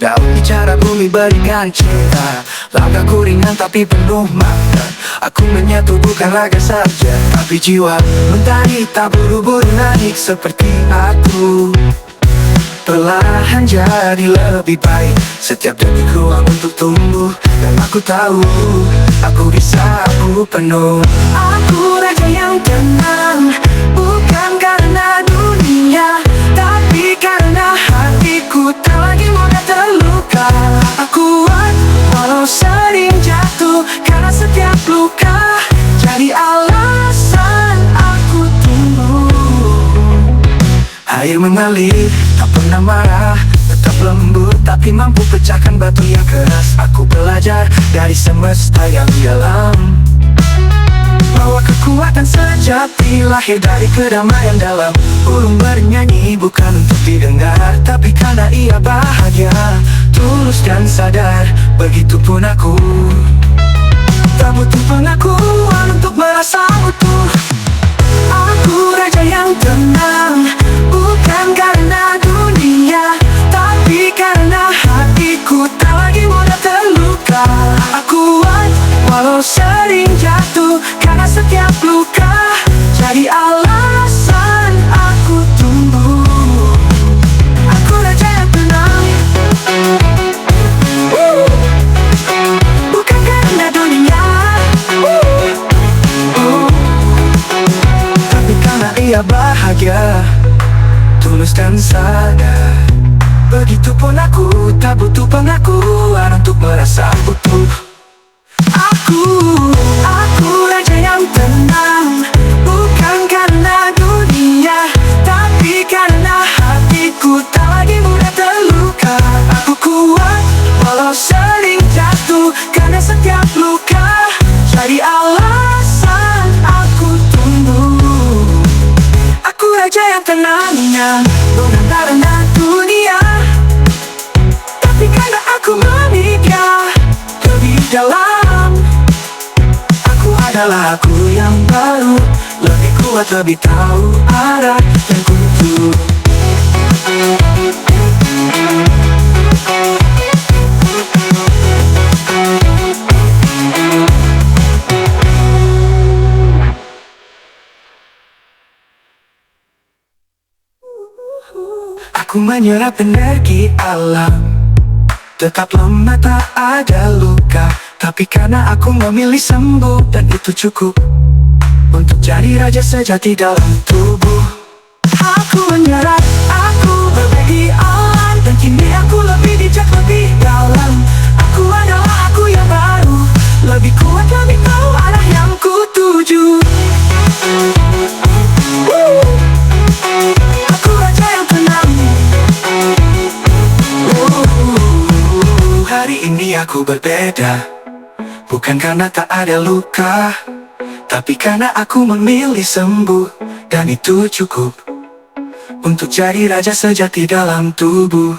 Daun bicara bumi berikan cinta. Langkahku ringan tapi penuh makna. Aku menyatu bukan raga saja, tapi jiwa mentari tak buru-buru naik seperti aku. Perlahan jadi lebih baik. Setiap detik ruang untuk tumbuh. Dan aku tahu aku bisa, aku penuh. Aku raja yang tenang, bukan karena dunia, tapi karena hatiku tak lagi mudah terluka. Aku kuat walau sering jatuh, karena setiap luka jadi alasan aku tumbuh. Air mengalir, tak pernah marah, tetap lembut tapi mampu pecahkan batu yang keras. Aku belajar dari semesta yang dalam, bahwa kekuatan sejati lahir dari kedamaian dalam. Burung bernyanyi bukan untuk didengar, tapi karena ia bahagia, tulus dan sadar. Begitupun aku, tak butuh pengakuan untuk merasa utuh. Aku raja yang tenang, bukan karena dunia, tapi karena hatiku tak lagi mudah terluka. Aku kuat walau sering jatuh, karena setiap luka jadi alasan aku tumbuh. Aku raja yang tenang, bukan karena dunia, tapi karena ia bahagia, tulus dan sadar. Begitupun aku, tak butuh pengakuan untuk merasa utuh. Aku raja yang tenang, bukan karena dunia, tapi karena hatiku tak lagi mudah terluka. Aku kuat walau sering jatuh, karena setiap luka jadi alasan aku tumbuh. Aku raja yang tenang, bukan karena dunia, tapi karena aku menikah lebih dalam. Aku adalah aku yang baru, lebih kuat, lebih tahu arah yang kutuju. Aku menyerap energi alam, tetap lemah tak ada luka, tapi karena aku memilih sembuh, dan itu cukup untuk jadi raja sejati dalam tubuh. Aku menyerap, aku berbagi alam, dan kini aku lebih bijak, lebih dalam. Aku adalah aku yang baru, lebih kuat, lebih tahu arah yang kutuju. Aku raja yang tenang. Hari ini aku berbeda, bukan karena tak ada luka, tapi karena aku memilih sembuh, dan itu cukup untuk jadi raja sejati dalam tubuh.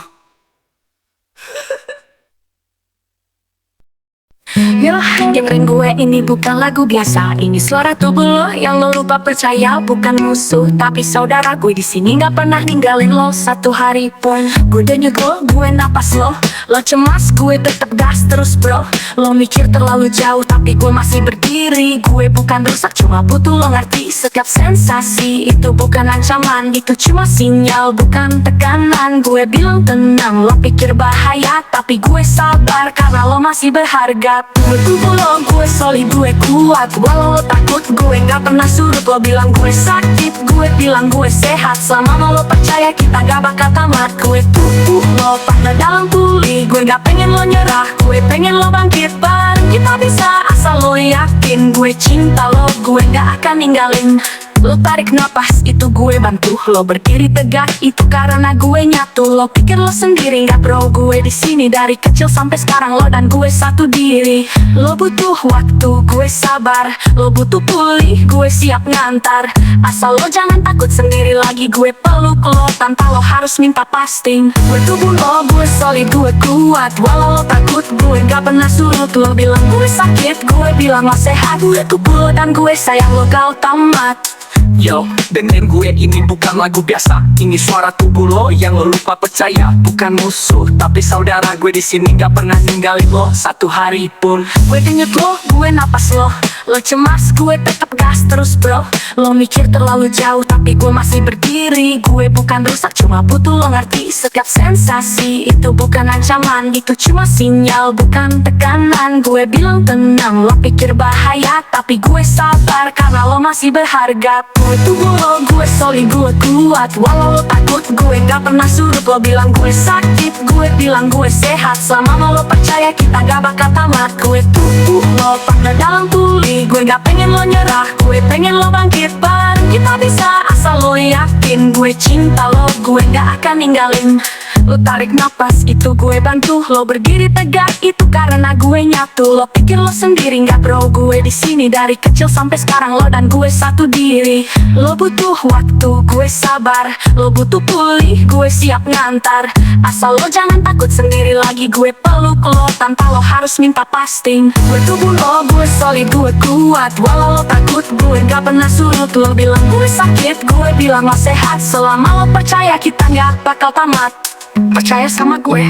Yo, dengerin gue, ini bukan lagu biasa. Ini suara tubuh lo yang lo lupa percaya. Bukan musuh, tapi saudara. Gue di sini nggak pernah ninggalin lo satu hari pun. Gue udah nyegol, gue napas lo. Lo cemas, gue tetep gas terus bro. Lo mikir terlalu jauh, tapi gue masih berdiri. Gue bukan rusak, cuma butuh lo ngerti. Setiap sensasi itu bukan ancaman, itu cuma sinyal, bukan tekanan. Gue bilang tenang, lo pikir bahaya, tapi gue sabar karena lo masih berharga. Gue tubuh lo, gue solid, gue kuat. Walau lo takut, gue gak pernah surut. Lo bilang gue sakit, gue bilang gue sehat. Selama lo percaya kita gak bakal tamat. Gue tubuh lo pada dalam pulih. Gue gak pengen lo nyerah, gue pengen lo bangkit. Bareng kita bisa, asal lo yakin. Gue cinta lo, gue gak akan ninggalin. Lo tarik napas, itu gue bantu. Lo berdiri tegak, itu karena gue nyatu. Lo pikir lo sendiri, nggak bro, gue di sini dari kecil sampai sekarang. Lo dan gue satu diri. Lo butuh waktu, gue sabar. Lo butuh pulih, gue siap ngantar. Asal lo jangan takut sendiri lagi. Gue peluk lo tanpa lo harus minta pasting. Gue tubuh lo, gue solid, gue kuat. Walau lo takut, gue nggak pernah surut. Lo bilang gue sakit, gue bilang lo sehat. Gue tubuh lo dan gue sayang lo, kau tamat. Yo, dengerin gue, ini bukan lagu biasa. Ini suara tubuh lo yang lo lupa percaya. Bukan musuh, tapi saudara gue di sini gak pernah ninggalin lo satu hari pun. Gue denyut lo, gue napas lo. Lo cemas, gue tetap gas terus bro. Lo mikir terlalu jauh, tapi gue masih berdiri. Gue bukan rusak, cuma butuh lo ngerti. Setiap sensasi itu bukan ancaman, itu cuma sinyal, bukan tekanan. Gue bilang tenang, lo pikir bahaya, tapi gue sabar karena lo masih berharga. Gue tubuh lo, gue solid, gue kuat. Walau lo takut, gue gak pernah surut. Lo bilang gue sakit, gue bilang gue sehat. Selama lo percaya kita gak bakal tamat. Gue tubuh lo pada dalam tuli. Gue gak pengen lo nyerah, gue pengen lo bangkit. Bareng kita bisa, asal lo yakin. Gue cinta lo, gue gak akan ninggalin. Lo tarik napas, itu gue bantu. Lo berdiri tegak, itu karena gue nyatu. Lo pikir lo sendiri, gak bro, gue di sini dari kecil sampai sekarang. Lo dan gue satu diri. Lo butuh waktu, gue sabar. Lo butuh pulih, gue siap ngantar. Asal lo jangan takut sendiri lagi. Gue peluk lo tanpa lo harus minta pasting. Gue tubuh lo, gue solid, gue kuat. Walau lo takut, gue gak pernah surut. Lo bilang gue sakit, gue bilang lo sehat. Selama lo percaya kita gak bakal tamat. Percaya sama gue.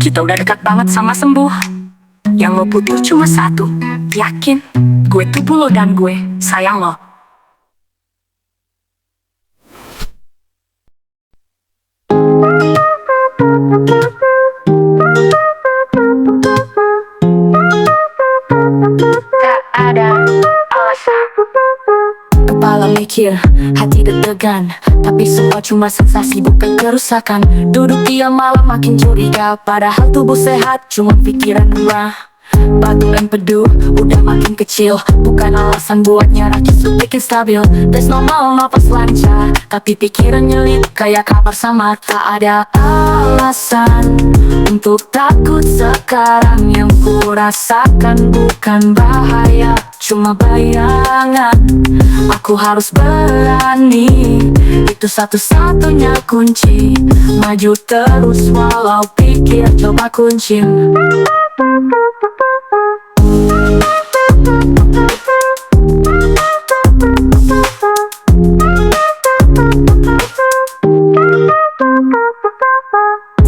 Kita udah dekat banget sama sembuh. Yang lo butuh cuma satu, yakin. Gue tubuh lo dan gue sayang lo. Tak ada alasan. Kepala mikir, hati deg-degan, tapi semua cuma sensasi bukan kerusakan. Duduk diam malah makin curiga, padahal tubuh sehat cuma pikiran murah. Batu empedu udah makin kecil, bukan alasan buat nyerah, justru bikin stabil. Tes normal napas lancar, tapi pikiran nyelip kayak kabar samar. Tak ada alasan untuk takut sekarang. Yang ku rasakan bukan bahaya, cuma bayangan. Aku harus berani, itu satu-satunya kunci. Maju terus walau pikir coba kunci.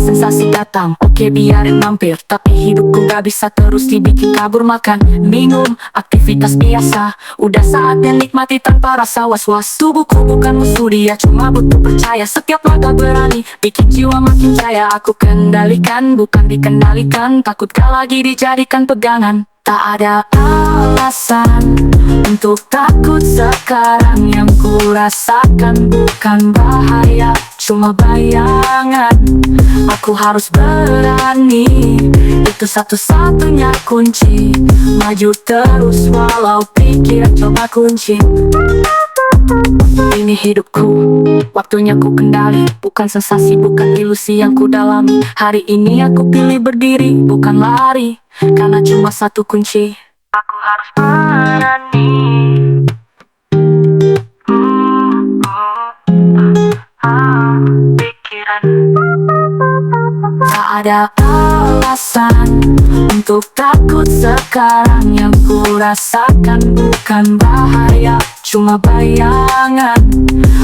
Sensasi datang, oke biarin mampir. Tapi hidupku gak bisa terus dibikin kabur. Makan, minum, aktivitas biasa. Udah saatnya nikmati tanpa rasa was-was. Tubuhku bukan musuh, dia cuma butuh percaya. Setiap langkah berani, bikin jiwa makin jaya. Aku kendalikan, bukan dikendalikan. Takut gak lagi dijadikan pegangan. Tak ada alasan untuk takut sekarang. Yang ku rasakan bukan bahaya, cuma bayangan. Aku harus berani, itu satu-satunya kunci. Maju terus walau pikir coba kunci. Ini hidupku, waktunya ku kendali. Bukan sensasi, bukan ilusi yang ku dalami. Hari ini aku pilih berdiri, bukan lari. Karena cuma satu kunci, aku harus berani. Pikiran. Tak ada alasan untuk takut sekarang. Yang ku rasakan bukan bahaya, cuma bayangan.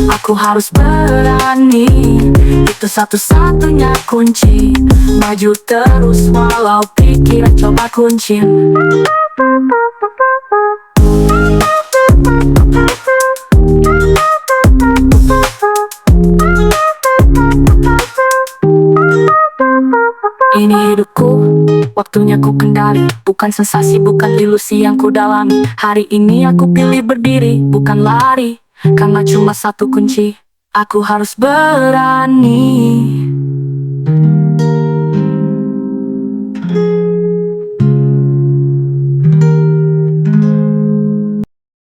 Aku harus berani, itu satu-satunya kunci. Maju terus walau pikiran coba kunci. Ini hidupku, waktunya ku kendali. Bukan sensasi, bukan ilusi yang ku dalami. Hari ini aku pilih berdiri, bukan lari. Karena cuma satu kunci, aku harus berani.